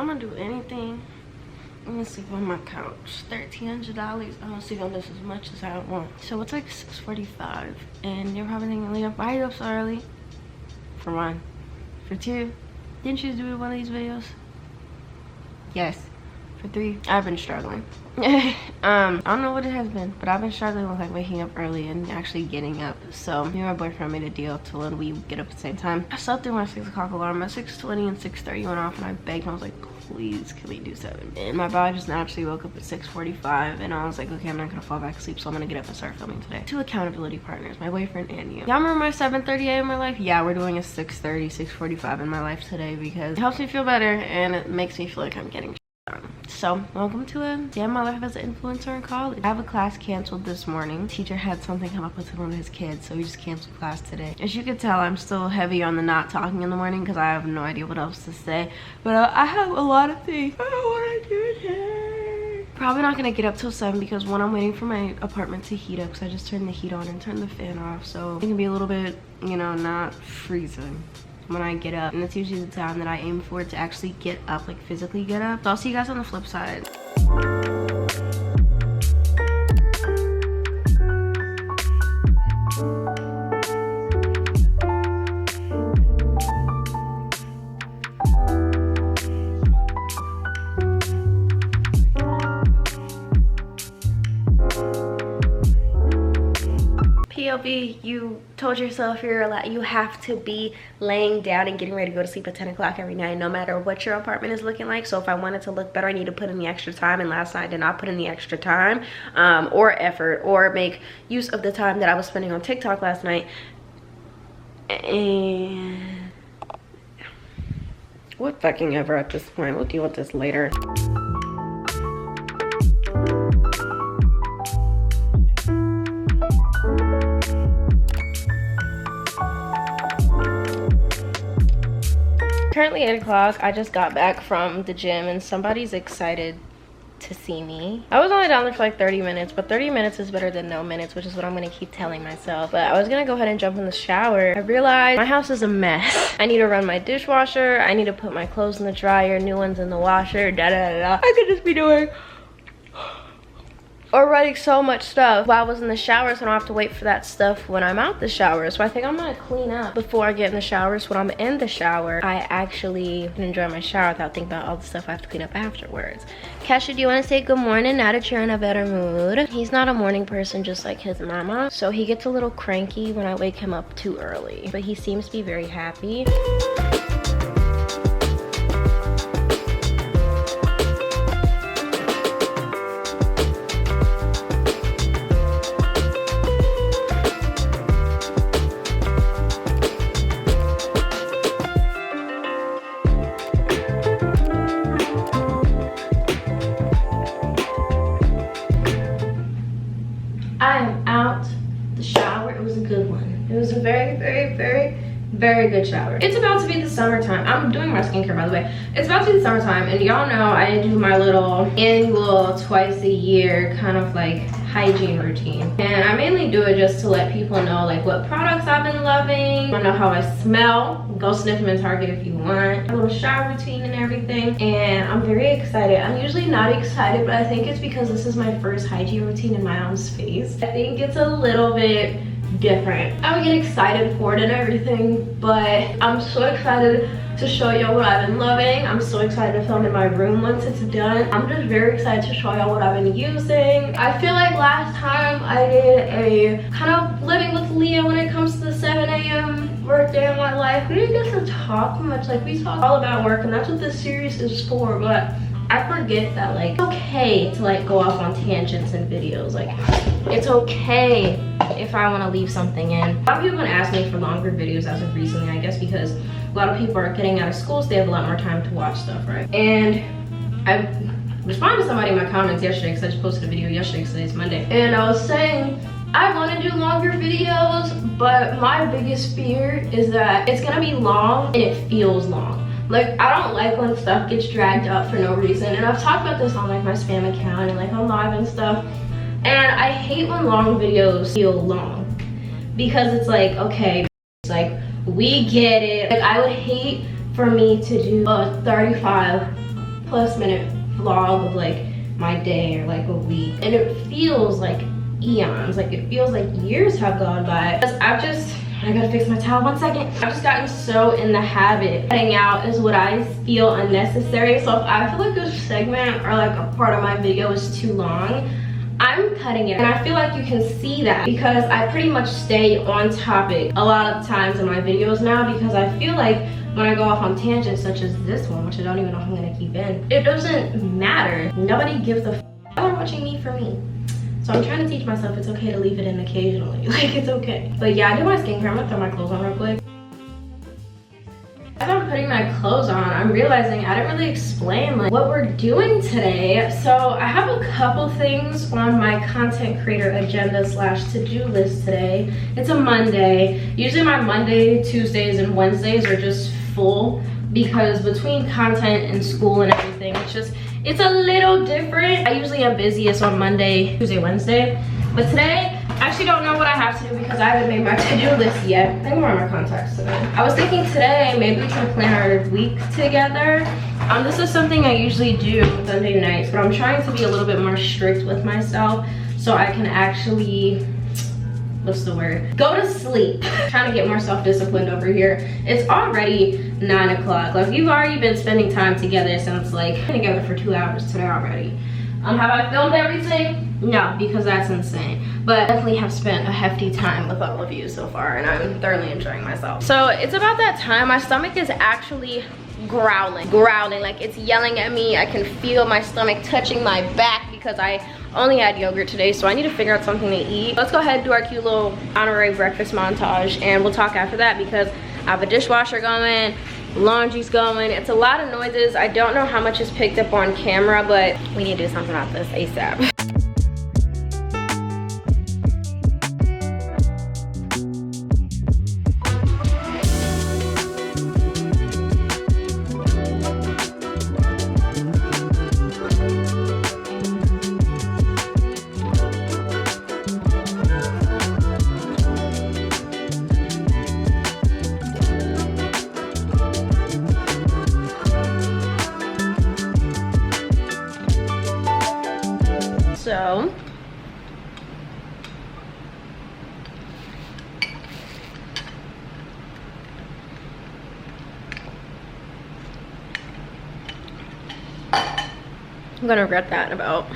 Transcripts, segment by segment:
I'm gonna do anything. I'm gonna sleep on my couch. $1,300. I'm gonna sleep on this as much as I want. So it's like 6:45, and you're probably thinking, Leah, why are you up so early? For one. For two, didn't you do one of these videos? Yes. For three, I've been struggling. I don't know what it has been, but I've been struggling with like waking up early and actually getting up. So me and my boyfriend made a deal to when we get up at the same time. I slept through my 6 o'clock alarm. At 6:20 and 6:30 went off, and I begged him. I was like, please, can we do 7? And my body just naturally woke up at 6:45, and I was like, okay, I'm not gonna fall back asleep, so I'm gonna get up and start filming today. 2 accountability partners, my boyfriend and you. Y'all remember my 7:30 in my life? Yeah, we're doing a 6:30, 6:45 in my life today because it helps me feel better and it makes me feel like I'm getting. So welcome to a day in my life as an influencer in college. I have a class canceled this morning. Teacher had something come up with one of his kids, so he just canceled class today. As you can tell, I'm still heavy on the not talking in the morning because I have no idea what else to say, but I have a lot of things I want to do today. Probably not gonna get up till 7 because one, I'm waiting for my apartment to heat up because I just turned the heat on and turned the fan off, so it can be a little bit, you know, not freezing when I get up, and that's usually the time that I aim for to actually get up, like physically get up. So I'll see you guys on the flip side. POV, you told yourself you have to be laying down and getting ready to go to sleep at 10 o'clock every night, no matter what your apartment is looking like. So if I want it to look better, I need to put in the extra time, and last night I did not put in the extra time or effort or make use of the time that I was spending on TikTok last night. And what fucking ever at this point. We'll deal with this later. Currently 8 o'clock. I just got back from the gym and somebody's excited to see me. I was only down there for like 30 minutes, but 30 minutes is better than no minutes, which is what I'm gonna keep telling myself. But I was gonna go ahead and jump in the shower. I realized my house is a mess. I need to run my dishwasher. I need to put my clothes in the dryer, new ones in the washer, da da da da. I could just be doing or running so much stuff while I was in the shower, so I don't have to wait for that stuff when I'm out the shower. So I think I'm gonna clean up before I get in the shower, so when I'm in the shower, I actually can enjoy my shower without thinking about all the stuff I have to clean up afterwards. Kesha, do you want to say good morning now that you're in a better mood? He's not a morning person just like his mama, so he gets a little cranky when I wake him up too early, but he seems to be very happy. I am out the shower. It was a good one. It was a very, very, very, very good shower. It's about to be the summertime. I'm doing my skincare, by the way. It's about to be the summertime, and y'all know I do my little annual twice a year kind of like hygiene routine, and I mainly do it just to let people know like what products I've been loving. I know how I smell. Go sniff them in Target if you want. A little shower routine and everything, and I'm very excited. I'm usually not excited, but I think it's because this is my first hygiene routine in my own space. I think it's a little bit different. I would get excited for it and everything, but I'm so excited to show y'all what I've been loving. I'm so excited to film in my room once it's done. I'm just very excited to show y'all what I've been using. I feel like last time I did a kind of living with Leah when it comes to the 7 a.m. work day of my life. We didn't get to talk much. Like, we talk all about work, and that's what this series is for, but I forget that like it's okay to like go off on tangents in videos. Like, it's okay if I want to leave something in. A lot of people have been asking me for longer videos as of recently, I guess because a lot of people are getting out of school, so they have a lot more time to watch stuff, right? And I responded to somebody in my comments yesterday because I just posted a video yesterday because today's Monday, and I was saying I want to do longer videos, but my biggest fear is that it's gonna be long and it feels long. Like, I don't like when stuff gets dragged up for no reason, and I've talked about this on like my spam account and like on live and stuff, and I hate when long videos feel long because it's like, okay, it's like, we get it. Like, I would hate for me to do a 35 plus minute vlog of like my day or like a week, and it feels like eons, like it feels like years have gone by. I gotta fix my towel 1 second. I've just gotten so in the habit. Cutting out is what I feel unnecessary. So if I feel like a segment or like a part of my video is too long, I'm cutting it. And I feel like you can see that because I pretty much stay on topic a lot of times in my videos now, because I feel like when I go off on tangents such as this one, which I don't even know if I'm gonna keep in, it doesn't matter. Nobody gives a f. Y'all are watching me for me. So I'm trying to teach myself it's okay to leave it in occasionally. Like, it's okay. But yeah, I do my skincare. I'm gonna throw my clothes on real quick. As I'm putting my clothes on, I'm realizing I didn't really explain like what we're doing today. So I have a couple things on my content creator agenda slash to-do list today. It's a Monday. Usually my Monday, Tuesdays, and Wednesdays are just full because between content and school and everything, it's a little different. I usually am busiest on Monday, Tuesday, Wednesday. But today, I actually don't know what I have to do because I haven't made my to-do list yet. I think I'm wearing my contacts today. I was thinking today, maybe we can plan our week together. This is something I usually do Sunday nights, but I'm trying to be a little bit more strict with myself so I can actually, what's the word? Go to sleep. Trying to get more self-disciplined over here. It's already 9 o'clock. Like, we've already been spending time together since like, we've been together for 2 hours today already. Have I filmed everything? No, because that's insane. But I definitely have spent a hefty time with all of you so far, and I'm thoroughly enjoying myself. So it's about that time. My stomach is actually growling, like it's yelling at me. I can feel my stomach touching my back because I only had yogurt today, so I need to figure out something to eat. Let's go ahead and do our cute little honorary breakfast montage, and we'll talk after that because I have a dishwasher going, laundry's going. It's a lot of noises. I don't know how much is picked up on camera, but we need to do something about this ASAP. So I'm gonna regret that in about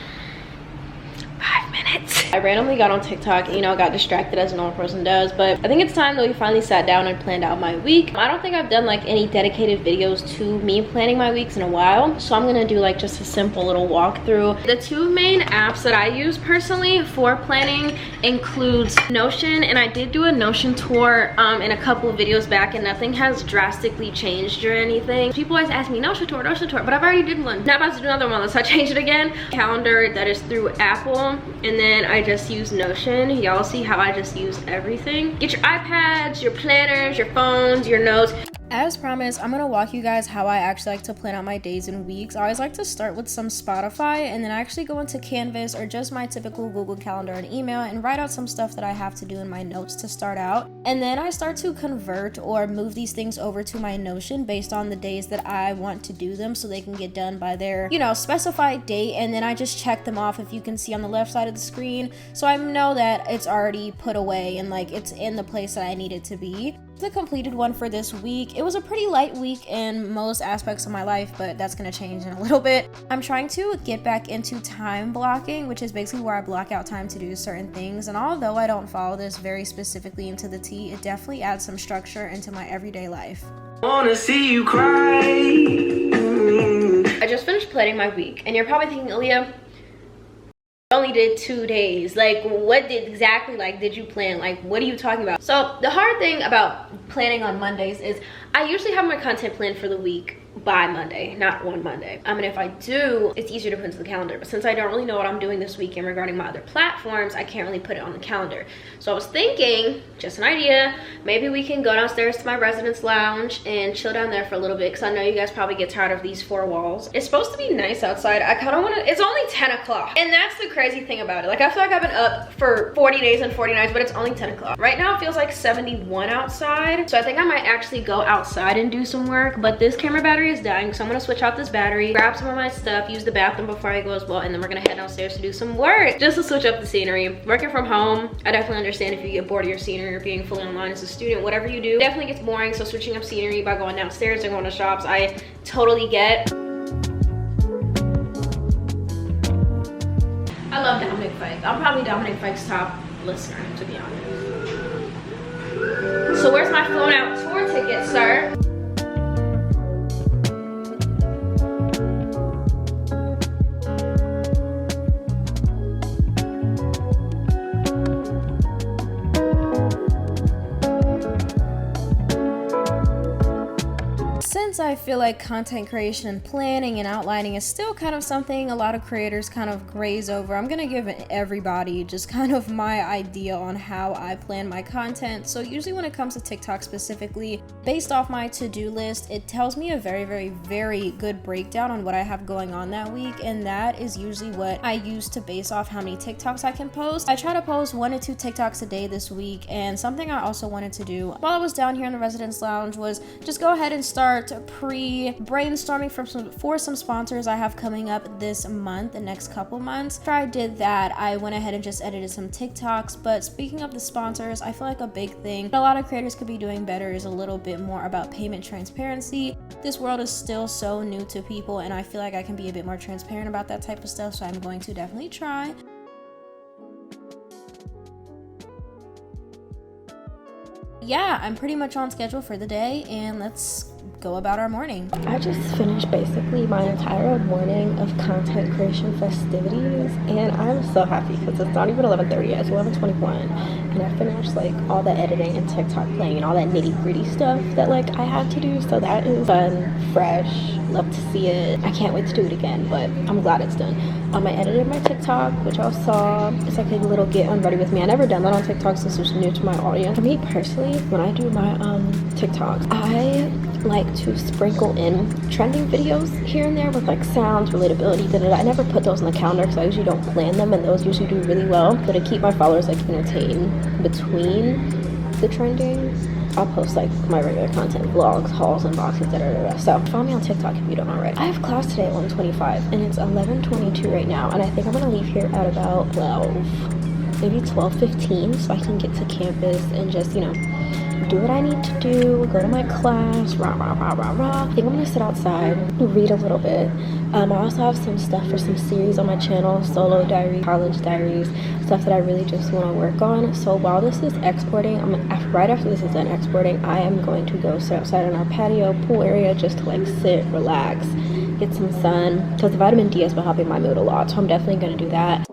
5 minutes. I randomly got on TikTok, you know, got distracted as a normal person does, but I think it's time that we finally sat down and planned out my week. I don't think I've done like any dedicated videos to me planning my weeks in a while, so I'm gonna do like just a simple little walkthrough. The two main apps that I use personally for planning includes Notion, and I did do a Notion tour in a couple of videos back, and nothing has drastically changed or anything. People always ask me, Notion tour, but I've already did one. Now I'm about to do another one, so I changed it again. Calendar that is through Apple, and then I just use Notion. Y'all see how I just use everything. Get your iPads, your planners, your phones, your notes. As promised, I'm gonna walk you guys how I actually like to plan out my days and weeks. I always like to start with some Spotify, and then I actually go into Canvas or just my typical Google Calendar and email and write out some stuff that I have to do in my notes to start out. And then I start to convert or move these things over to my Notion based on the days that I want to do them so they can get done by their, you know, specified date. And then I just check them off, if you can see on the left side of the screen, so I know that it's already put away and like it's in the place that I need it to be. The completed one for this week. It was a pretty light week in most aspects of my life, but that's gonna change in a little bit. I'm trying to get back into time blocking, which is basically where I block out time to do certain things. And although I don't follow this very specifically into the T, it definitely adds some structure into my everyday life. I wanna see you cry. I just finished planning my week, and you're probably thinking, Aliyah, only did 2 days. Like, what exactly did you plan? Like, what are you talking about? So the hard thing about planning on Mondays is I usually have my content planned for the week by Monday, not on Monday. I mean, if I do, it's easier to put into the calendar, but since I don't really know what I'm doing this weekend regarding my other platforms, I can't really put it on the calendar. So I was thinking, just an idea, maybe we can go downstairs to my residence lounge and chill down there for a little bit, because I know you guys probably get tired of these 4 walls. It's supposed to be nice outside. I kind of want to, it's only 10 o'clock, and that's the crazy thing about it. Like, I feel like I've been up for 40 days and 40 nights, but it's only 10 o'clock. Right now it feels like 71 outside, so I think I might actually go outside and do some work, but this camera battery battery is dying, so I'm gonna switch out this battery, grab some of my stuff, use the bathroom before I go as well, and then we're gonna head downstairs to do some work just to switch up the scenery. Working from home, I definitely understand if you get bored of your scenery or being fully online as a student, whatever you do, definitely gets boring. So switching up scenery by going downstairs and going to shops, I totally get. I love Dominic Fike. I'm probably Dominic Fike's top listener, to be honest. So where's my flown out tour ticket, sir? Since I feel like content creation and planning and outlining is still kind of something a lot of creators kind of graze over, I'm gonna give everybody just kind of my idea on how I plan my content. So usually when it comes to TikTok specifically, based off my to-do list, it tells me a very good breakdown on what I have going on that week, and that is usually what I use to base off how many TikToks I can post. I try to post 1 to 2 TikToks a day this week, and something I also wanted to do while I was down here in the residence lounge was just go ahead and start pre-brainstorming for some sponsors I have coming up this month, the next couple months. After I did that, I went ahead and just edited some TikToks. But speaking of the sponsors, I feel like a big thing that a lot of creators could be doing better is a little bit more about payment transparency. This world is still so new to people, and I feel like I can be a bit more transparent about that type of stuff, so I'm going to definitely try. Yeah, I'm pretty much on schedule for the day, and let's go about our morning. I just finished basically my entire morning of content creation festivities, and I'm so happy because it's not even 11:30 yet, it's 11:21, and I finished like all the editing and TikTok playing and all that nitty-gritty stuff that like I had to do. So that is fun, fresh, love to see it. I can't wait to do it again, but I'm glad it's done. I edited my TikTok, which y'all saw. It's like a little get unready with me. I never done that on TikTok since it's new to my audience. For me personally, when I do my TikToks, I like to sprinkle in trending videos here and there with like sounds, relatability, I never put those on the calendar because I usually don't plan them, and those usually do really well. But to keep my followers like entertained between the trending, I'll post like my regular content, vlogs, hauls, unboxings, da. So follow me on TikTok if you don't already. I have class today at 1:25 and it's 11:22 right now, and I think I'm gonna leave here at about 12, maybe 12:15, so I can get to campus and just, you know, do what I need to do, go to my class, rah. I think I'm gonna sit outside, read a little bit. I also have some stuff for some series on my channel, solo diary, college diaries, stuff that I really just want to work on. So while this is exporting, right after this is done exporting, I am going to go sit outside on our patio pool area just to like sit, relax, get some sun, because the vitamin D has been helping my mood a lot, so I'm definitely gonna do that.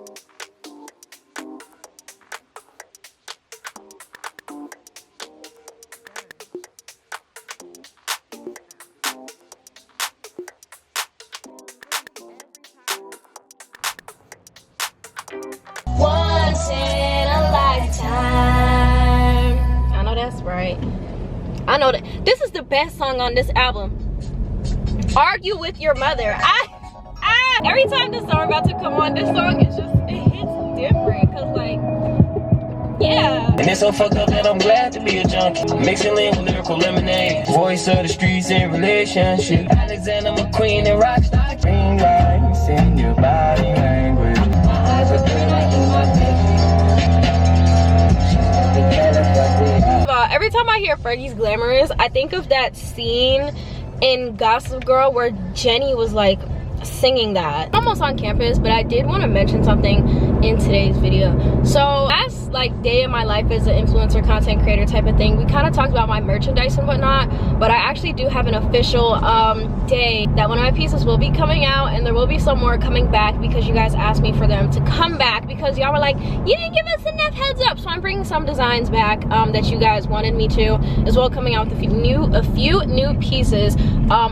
Once in a lifetime. I know that's right. I know that this is the best song on this album. Argue with your mother. Every time this song about to come on, this song is just, it hits different, cause like, yeah. And it's so fucked up that I'm glad to be a junkie. Mixing lean with lyrical lemonade. Voice of the streets in relationship. Alexander McQueen and Rockstar. Green lights in your body language. Every time I hear Fergie's Glamorous, I think of that scene in Gossip Girl where Jenny was like singing that. I'm almost on campus, but I did want to mention something in today's video. So last like day of my life as an influencer content creator type of thing, we kind of talked about my merchandise and whatnot, but I actually do have an official day that one of my pieces will be coming out, and there will be some more coming back because you guys asked me for them to come back because y'all were like, you didn't give us enough heads up. So I'm bringing some designs back that you guys wanted me to, as well, coming out with a few new pieces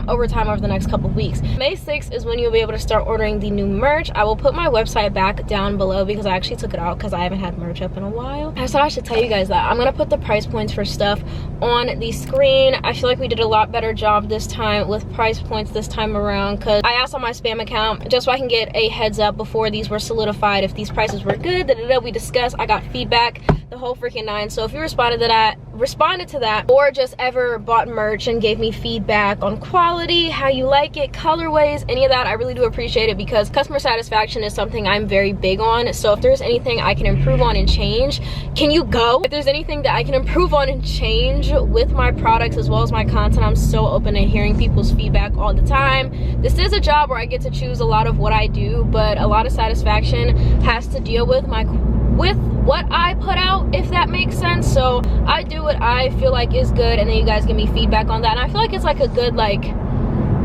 over time over the next couple weeks. May 6th is when you'll be able to start ordering the new merch. I will put my website back down below because I actually took it out because I haven't had merch up in a while. I thought I should tell you guys that. I'm gonna put the price points for stuff on the screen. I feel like we did a lot better job this time with price points this time around because I asked on my spam account just so I can get a heads up before these were solidified if these prices were good. We discussed, I got feedback, the whole freaking nine. So if you responded to that responded to that, or just ever bought merch and gave me feedback on quality, how you like it, colorways, any of that, I really do appreciate it, because customer satisfaction is something I'm very big on. So if there's anything I can improve on and change, can you go? If there's anything that I can improve on and change with my products as well as my content, I'm so open to hearing people's feedback all the time. This is a job where I get to choose a lot of what I do, but a lot of satisfaction has to deal with what I put out, if that makes sense. So I do what I feel like is good, and then you guys give me feedback on that, and I feel like it's like a good like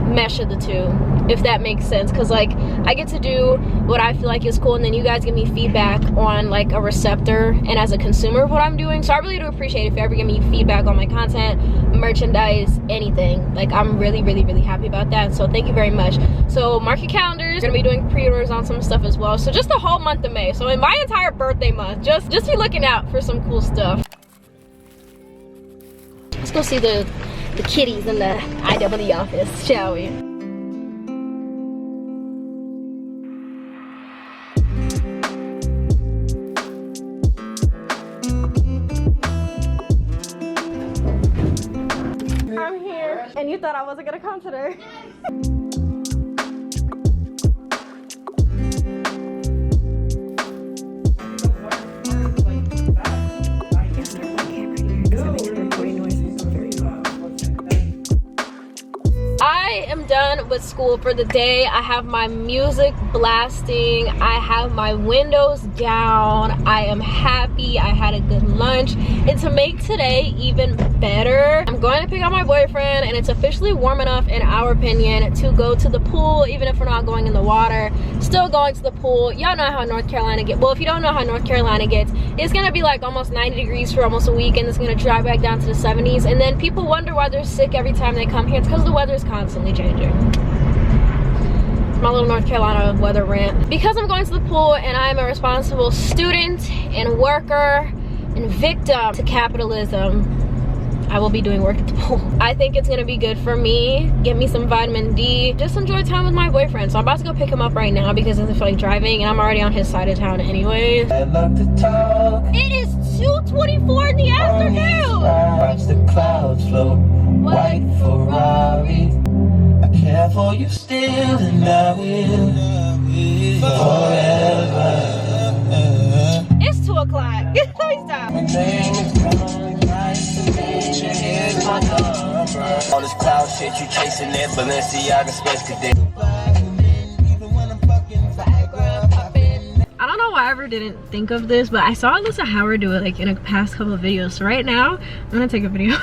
mesh of the two, if that makes sense, because like I get to do what I feel like is cool, and then you guys give me feedback on like a receptor and as a consumer of what I'm doing. So I really do appreciate if you ever give me feedback on my content, merchandise, anything. Like I'm really happy about that, so thank you very much. So mark your calendars, we're gonna be doing pre-orders on some stuff as well. So just the whole month of May, so in my entire birthday month, just be looking out for some cool stuff. Let's go see the kitties in the IW office, shall we? I'm here, and you thought I wasn't gonna come today. I am done with school for the day. I have my music blasting. I have my windows down. I am happy. I had a good lunch. And to make today even better, I'm going to pick up my boyfriend, and it's officially warm enough, in our opinion, to go to the pool, even if we're not going in the water. Still going to the pool. Y'all know how North Carolina gets. Well, if you don't know how North Carolina gets, it's gonna be like almost 90 degrees for almost a week, and it's gonna drop back down to the 70s. And then people wonder why they're sick every time they come here. It's because the weather is constantly changing. My little North Carolina weather rant. Because I'm going to the pool, and I'm a responsible student and worker and victim to capitalism, I will be doing work at the pool. I think it's gonna be good for me, get me some vitamin D, just enjoy time with my boyfriend. So I'm about to go pick him up right now because I feel like driving, and I'm already on his side of town anyways. I love to talk. It is 2:24 in the afternoon. Watch the clouds float, white Ferrari. I care for you still, and I will forever. It's 2 o'clock. Let me stop. All this cloud shit you chasing it, Balenciaga space today. I don't know why I ever didn't think of this, but I saw Alyssa Howard do it like in a past couple of videos. So right now, I'm gonna take a video.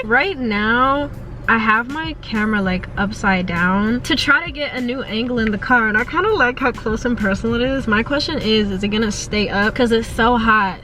Right now, I have my camera like upside down to try to get a new angle in the car, and I kind of like how close and personal it is. My question is it gonna stay up? Because it's so hot.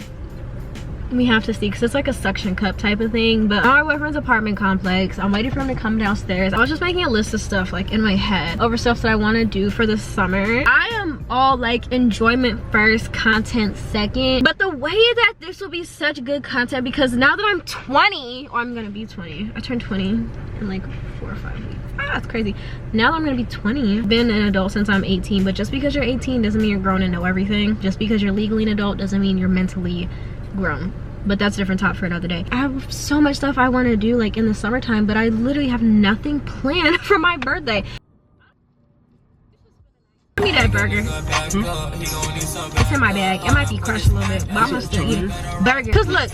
We have to see, because it's like a suction cup type of thing. But my boyfriend's apartment complex, I'm waiting for him to come downstairs. I was just making a list of stuff like in my head over stuff that I want to do for the summer. I am all like enjoyment first, content second. But the way that this will be such good content, because now that I'm 20, or I'm gonna be 20, I turned 20 in like 4 or 5 weeks. That's crazy. Now that I'm gonna be 20, I've been an adult since I'm 18. But just because you're 18 doesn't mean you're grown and know everything. Just because you're legally an adult doesn't mean you're mentally grown. But that's a different topic for another day. I have so much stuff I want to do like in the summertime, but I literally have nothing planned for my birthday. Give me that burger. It's in my bag. It might be crushed a little bit, but I'm gonna still eat it. Burger. Cause look,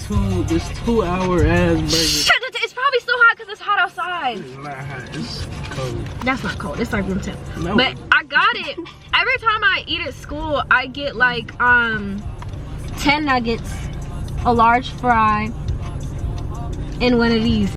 this 2-hour ass burger. Shut it. It's probably still hot because it's hot outside. It's not hot. It's cold. That's not cold. It's like room temp. No. But I got it. Every time I eat at school, I get like 10 nuggets, a large fry, and one of these.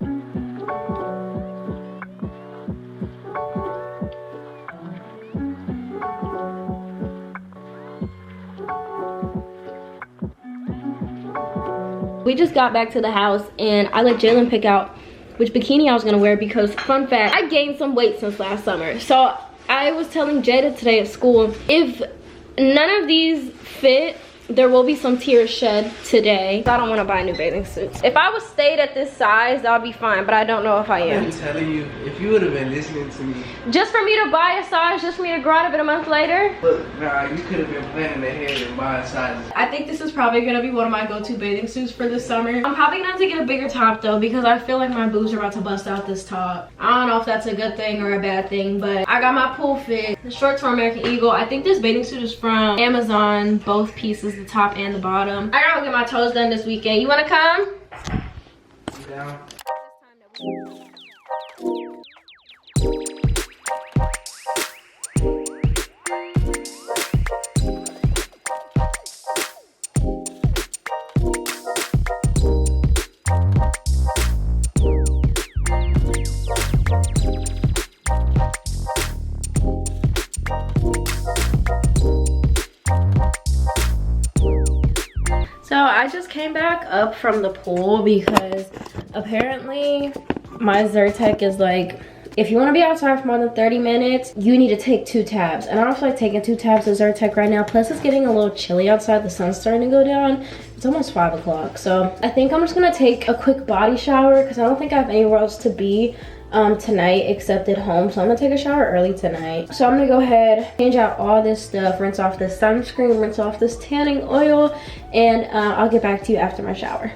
We just got back to the house, and I let Jalen pick out which bikini I was gonna wear because, fun fact, I gained some weight since last summer. So I was telling Jada today at school, if none of these fit, there will be some tears shed today. I don't want to buy new bathing suits. If I was stayed at this size, that would be fine, but I don't know if I am. I'm telling you, if you would have been listening to me. Just for me to buy a size, just for me to grow out of it a month later? Look, nah, you could have been planning ahead and buying sizes. I think this is probably going to be one of my go-to bathing suits for this summer. I'm probably going to have to get a bigger top though, because I feel like my boobs are about to bust out this top. I don't know if that's a good thing or a bad thing, but I got my pool fit. The shorts from American Eagle. I think this bathing suit is from Amazon, both pieces, the top and the bottom. I gotta get my toes done this weekend. You wanna come? You down? So I just came back up from the pool because apparently my Zyrtec is like, if you want to be outside for more than 30 minutes, you need to take 2 tabs. And I don't feel like taking 2 tabs of Zyrtec right now. Plus it's getting a little chilly outside. The sun's starting to go down. It's almost 5 o'clock. So I think I'm just going to take a quick body shower because I don't think I have anywhere else to be tonight except at home. So I'm gonna take a shower early tonight. So I'm gonna go ahead, change out all this stuff, rinse off this sunscreen, rinse off this tanning oil, and I'll get back to you after my shower.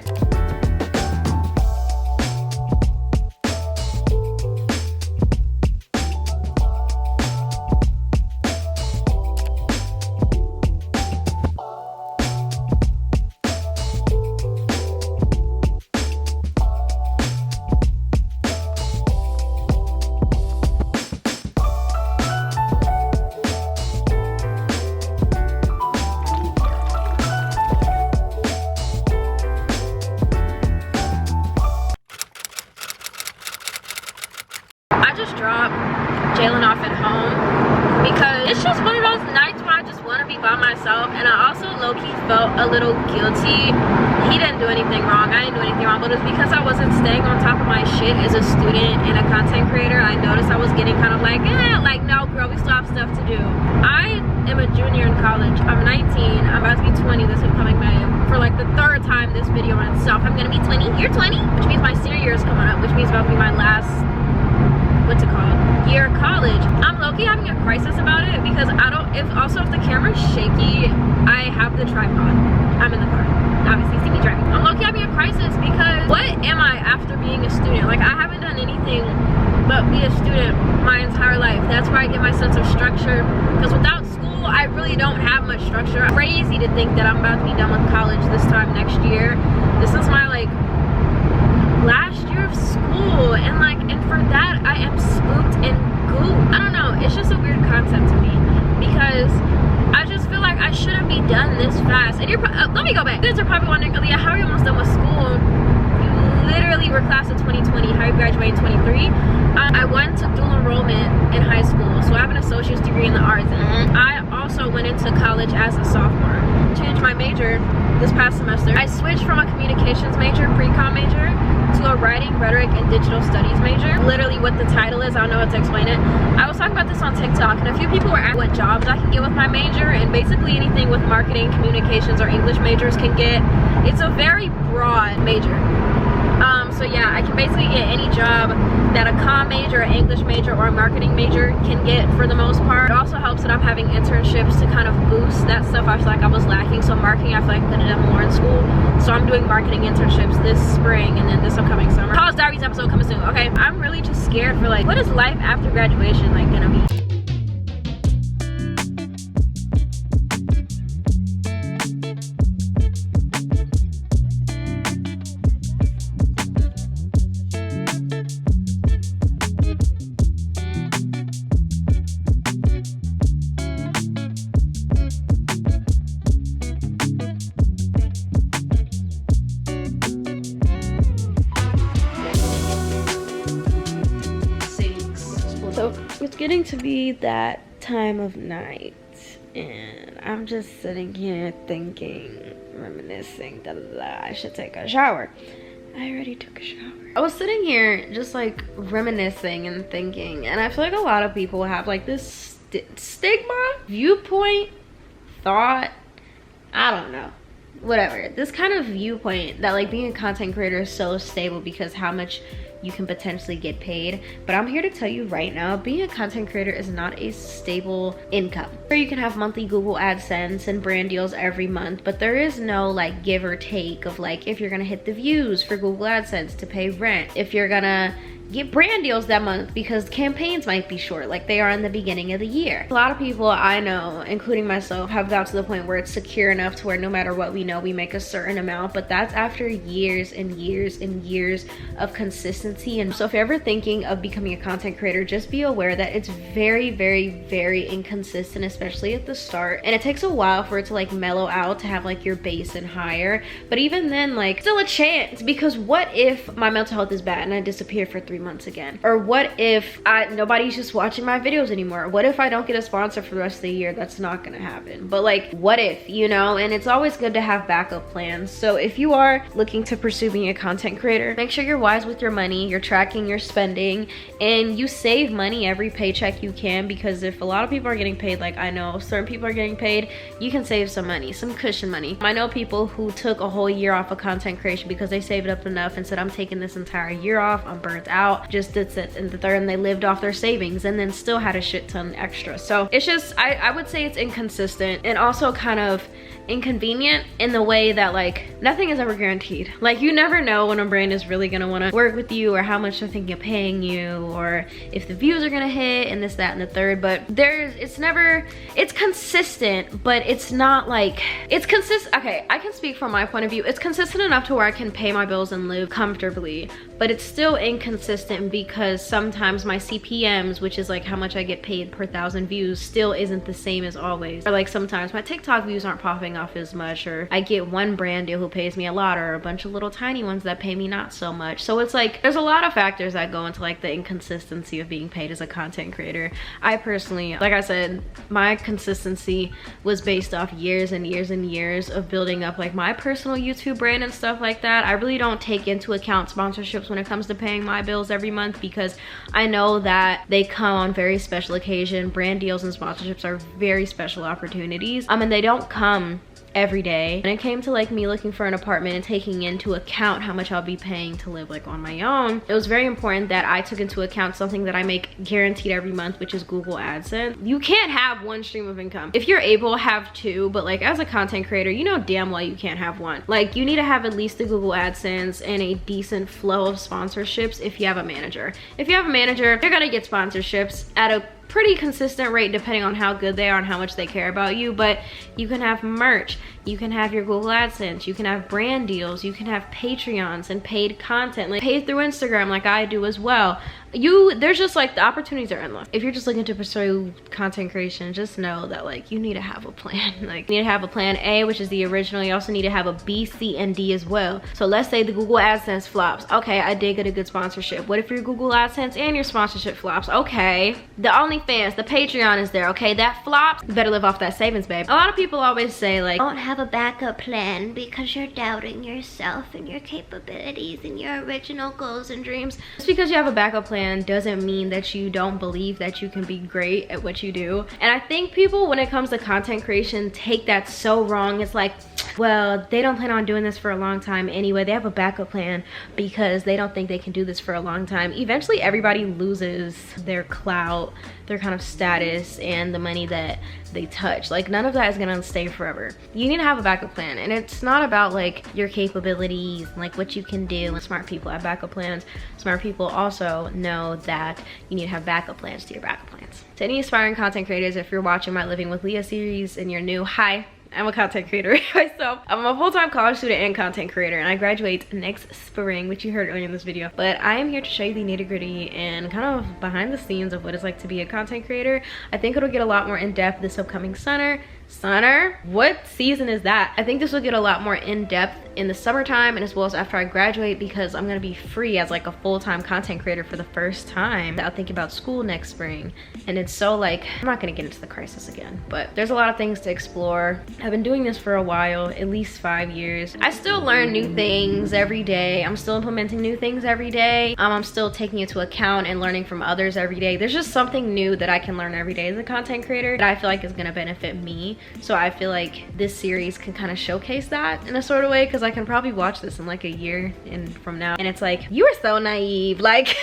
Jalen off at home because it's just one of those nights where I just want to be by myself, and I also low-key felt a little guilty. He didn't do anything wrong, I didn't do anything wrong, but it's because I wasn't staying on top of my shit as a student and a content creator. I noticed I was getting kind of like, no girl, we still have stuff to do. I am a junior in college. I'm 19, I'm about to be 20 this upcoming May. For like the 3rd time this video in itself, I'm gonna be 20. You're 20, which means my senior year is coming up, which means about to be my last, what's it called, year of college. I'm low-key having a crisis about it because if the camera's shaky, I have the tripod. I'm in the car, obviously see me driving. I'm low-key having a crisis because what am I after being a student? Like, I haven't done anything but be a student my entire life. That's where I get my sense of structure, because without school I really don't have much structure. Crazy to think that I'm about to be done with college this time next year. This is my like last year of school, and for that I am spooked and gooped. I don't know, it's just a weird concept to me because I just feel like I shouldn't be done this fast. And you're let me go back. You guys are probably wondering, Aliyah, how are you almost done with school? You literally were class of 2020. How are you graduating 23? I went to dual enrollment in high school, so I have an associate's degree in the arts, and I also went into college as a sophomore. Changed my major this past semester. I switched from a communications major, pre-com major, to a writing, rhetoric, and digital studies major. Literally what the title is, I don't know how to explain it. I was talking about this on TikTok, and a few people were asking what jobs I can get with my major, and basically anything with marketing, communications, or English majors can get. It's a very broad major. So yeah, I can basically get any job that a comm major, an English major, or a marketing major can get for the most part. It also helps that I'm having internships to kind of boost that stuff I feel like I was lacking. So marketing, I feel like I could have done more in school. So I'm doing marketing internships this spring and then this upcoming summer. College Diaries episode coming soon, okay? I'm really just scared for like, what is life after graduation like gonna be? So it's getting to be that time of night, and I'm just sitting here thinking, reminiscing, I should take a shower. I already took a shower. I was sitting here just like reminiscing and thinking, and I feel like a lot of people have like this stigma, viewpoint, thought, I don't know, whatever. This kind of viewpoint that like being a content creator is so stable because how much you can potentially get paid, but I'm here to tell you right now, being a content creator is not a stable income. Or you can have monthly Google AdSense and brand deals every month, but there is no like give or take of like if you're gonna hit the views for Google AdSense to pay rent, if you're gonna get brand deals that month because campaigns might be short like they are in the beginning of the year. A lot of people I know, including myself, have got to the point where it's secure enough to where no matter what we know, we make a certain amount, but that's after years and years and years of consistency. And so if you're ever thinking of becoming a content creator, just be aware that it's very, very, very inconsistent, especially at the start. And it takes a while for it to like mellow out to have like your base and higher. But even then, like, still a chance, because what if my mental health is bad and I disappear for 3 months again? Or what if nobody's just watching my videos anymore? What if I don't get a sponsor for the rest of the year? That's not gonna happen. But like, what if, you know? And it's always good to have backup plans. So if you are looking to pursue being a content creator, make sure you're wise with your money, you're tracking your spending, and you save money every paycheck you can, because if a lot of people are getting paid, like I know certain people are getting paid, you can save some money, some cushion money. I know people who took a whole year off of content creation because they saved up enough and said, I'm taking this entire year off, I'm burnt out, just did it in the third, and they lived off their savings and then still had a shit ton extra. So it's just, I would say it's inconsistent and also kind of inconvenient in the way that like nothing is ever guaranteed. Like you never know when a brand is really gonna want to work with you, or how much they're thinking of paying you, or if the views are gonna hit and this, that, and the third. But it's consistent, but it's not like it's consistent. Okay, I can speak from my point of view. It's consistent enough to where I can pay my bills and live comfortably, but it's still inconsistent because sometimes my CPMs, which is like how much I get paid per 1,000 views, still isn't the same as always. Or like sometimes my TikTok views aren't popping off as much, or I get one brand deal who pays me a lot, or a bunch of little tiny ones that pay me not so much. So it's like there's a lot of factors that go into like the inconsistency of being paid as a content creator. I personally, like I said, my consistency was based off years and years and years of building up like my personal YouTube brand and stuff like that. I really don't take into account sponsorships when it comes to paying my bills every month, because I know that they come on very special occasion. Brand deals and sponsorships are very special opportunities, and they don't come every day. When it came to like me looking for an apartment and taking into account how much I'll be paying to live like on my own, it was very important that I took into account something that I make guaranteed every month, which is Google AdSense. You can't have one stream of income. If you're able, have two, but like as a content creator, you know damn well you can't have one. Like you need to have at least the Google AdSense and a decent flow of sponsorships if you have a manager. If you have a manager, you're gonna get sponsorships at a pretty consistent rate depending on how good they are and how much they care about you. But you can have merch, you can have your Google AdSense, you can have brand deals, you can have Patreons and paid content, like paid through Instagram like I do as well. There's just like the opportunities are endless. If you're just looking to pursue content creation, just know that like you need to have a plan. Like you need to have a plan A, which is the original. You also need to have a B, C, and D as well. So let's say the Google AdSense flops. Okay, I did get a good sponsorship. What if your Google AdSense and your sponsorship flops? Okay, the OnlyFans, the Patreon is there. Okay, that flops, you better live off that savings, babe. A lot of people always say like, don't have a backup plan because you're doubting yourself and your capabilities and your original goals and dreams. Just because you have a backup plan doesn't mean that you don't believe that you can be great at what you do. And I think people, when it comes to content creation, take that so wrong. It's like, well, they don't plan on doing this for a long time anyway. They have a backup plan because they don't think they can do this for a long time. Eventually everybody loses their clout, their kind of status, and the money that they touch. Like none of that is gonna stay forever. You need to have a backup plan, and it's not about like your capabilities, like what you can do. And smart people have backup plans. Smart people also know that you need to have backup plans to your backup plans. To any aspiring content creators, if you're watching my Living with Leah series and you're new, hi. I'm a content creator myself. I'm a full-time college student and content creator, and I graduate next spring, which you heard earlier in this video. But I am here to show you the nitty-gritty and kind of behind the scenes of what it's like to be a content creator. I think it'll get a lot more in-depth this upcoming summer. What season is that? I think this will get a lot more in-depth in the summertime and as well as after I graduate, because I'm gonna be free as like a full-time content creator for the first time without thinking about school next spring. And it's so like, I'm not gonna get into the crisis again, but there's a lot of things to explore. I've been doing this for a while, at least 5 years. I still learn new things every day. I'm still implementing new things every day. I'm still taking into account and learning from others every day. There's just something new that I can learn every day as a content creator that I feel like is gonna benefit me. me. So I feel like this series can kind of showcase that in a sort of way, because I can probably watch this in like a year and from now, and it's like, you were so naive. Like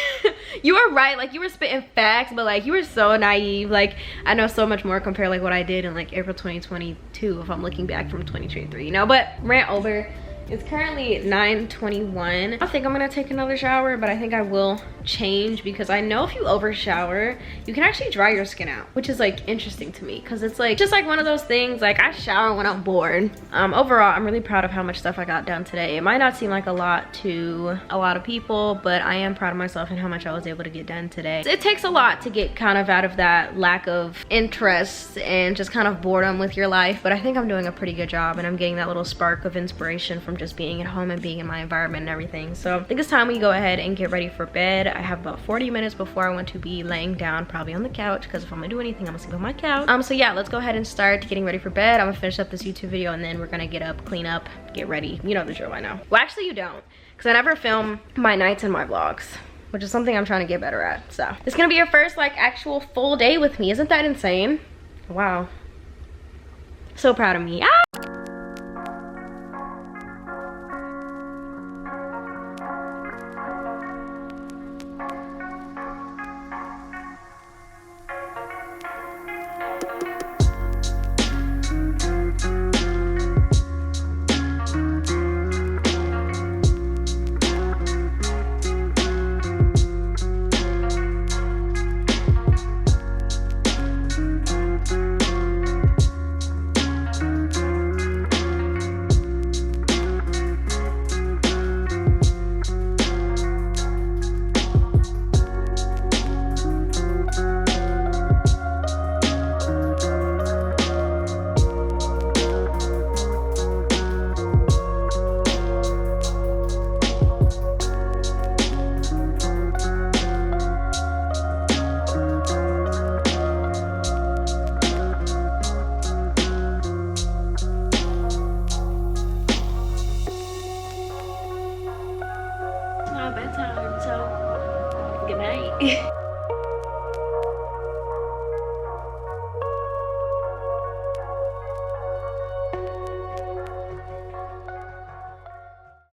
you were right, like you were spitting facts, but like you were so naive. Like I know so much more compared like what I did in like April 2022 if I'm looking back from 2023, you know. But rant over. It's currently 9:21. I think I'm gonna take another shower, but I think I will change, because I know if you over shower you can actually dry your skin out, which is like interesting to me, because it's like just like one of those things. Like I shower when I'm bored. Overall, I'm really proud of how much stuff I got done today. It might not seem like a lot to a lot of people, but I am proud of myself and how much I was able to get done today. It takes a lot to get kind of out of that lack of interest and just kind of boredom with your life, but I think I'm doing a pretty good job, and I'm getting that little spark of inspiration from just being at home and being in my environment and everything. So I think it's time we go ahead and get ready for bed. I have about 40 minutes before I want to be laying down, probably on the couch, because if I'm gonna do anything, I'm gonna sleep on my couch. So yeah, let's go ahead and start getting ready for bed. I'm gonna finish up this YouTube video, and then we're gonna get up, clean up, get ready. You know the drill by now. Well, actually you don't, because I never film my nights in my vlogs, which is something I'm trying to get better at. So it's gonna be your first like actual full day with me. Isn't that insane? Wow. So proud of me. Ah!